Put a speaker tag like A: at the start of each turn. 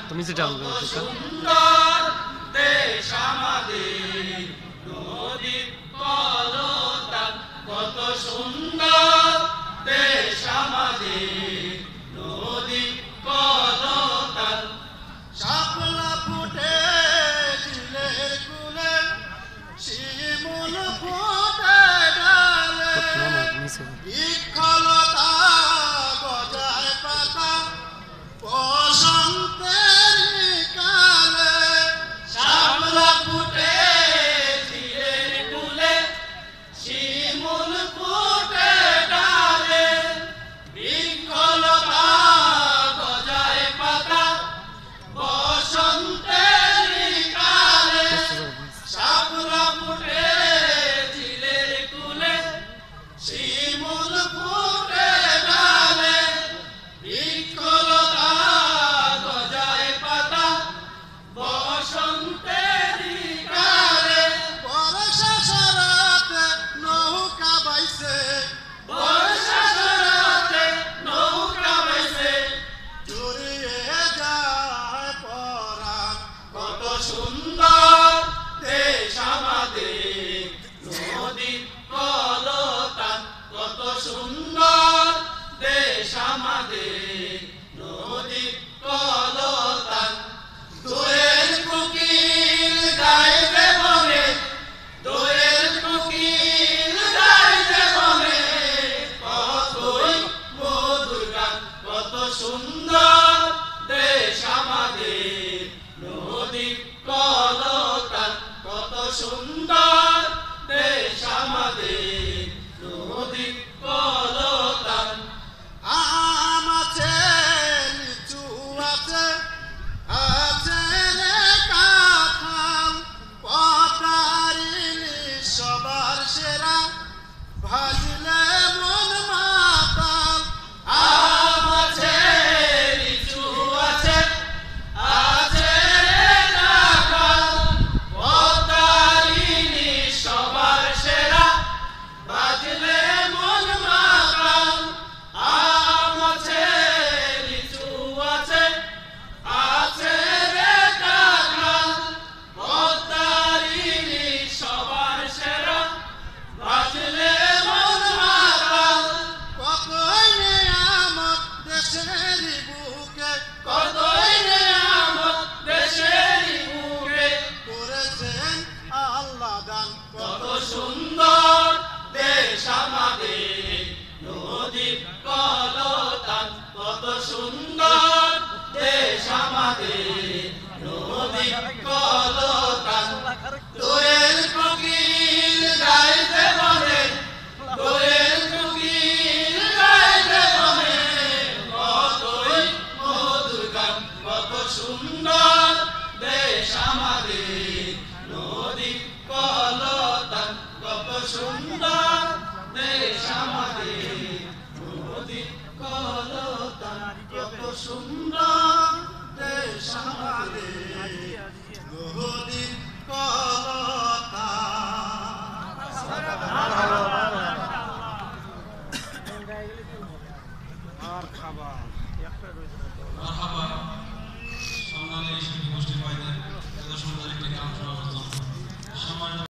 A: তুমি যেটা বলবে
B: সুন্দর দেশ আমাদের নদীর কলতান কত সুন্দর দেশ আমাদের নদীর কলতান শাপলা ফুটে ঝিলের কুলে শিমুল ফুটে ডালে বৃক্ষলতা গজায় পাতা বসন্তের কালে শাপলা ফুটে ঝিলের কুলে শিমুল ফুটে ডালে বৃক্ষলতা গজায় পাতা বসন্তের কালে শাপলা ফুটে ঝিলের কুলে শিমুল ফুটে ডালে বৃক্ষলতা গজায় পাতা বসন্তের কালে বর্ষা সরাতে নৌকা বাইছে বর্ষা সরাতে নৌকা বাইছে জড়িয়ে যায় পরাণ কত সুন্দর দেশ আমাদের নদীর কলতান কত সুন্দর দেশ আমাদের নদীর কলতান দোয়েল কোকিল গাইবে বনে দোয়েল কোকিল গাইবে বনে কতই মধুর গান কত সুন্দর দেশ আমাদের নদীর কলতান কত সুন্দর দেশ আমাদের নদীর কলতান আম আছে লিচু আছে আছে রে কাঁঠাল পদ্মার ইলিশ সবার সেরা ভাজিলে মন মাতাল আম আছে লিচু আছে আছে রে কাঁঠাল পদ্মার ইলিশ সবার সেরা ভাজিলে মন মাতাল আম আছে লিচু আছে আছে রে কাঁঠাল পদ্মার ইলিশ সবার সেরা ভাজলে মন মাতাল কতই নিয়ামত দেশের বুকে কতই নিয়ামত দেশের বুকে করেছেন আল্লাহ দান কত সুন্দর দেশ আমাদের নদীর কলতান কত সুন্দর দেশ আমাদের নদীর কলতান দোয়েল কোকিল গাইতে বনে দোয়েল কোকিল গাইতে বনে কতই মধুর গান কত সুন্দর দেশ আমাদের নদীর কলতান কত সুন্দর দেশ আমাদের নদীর কলতান কত সুন্দর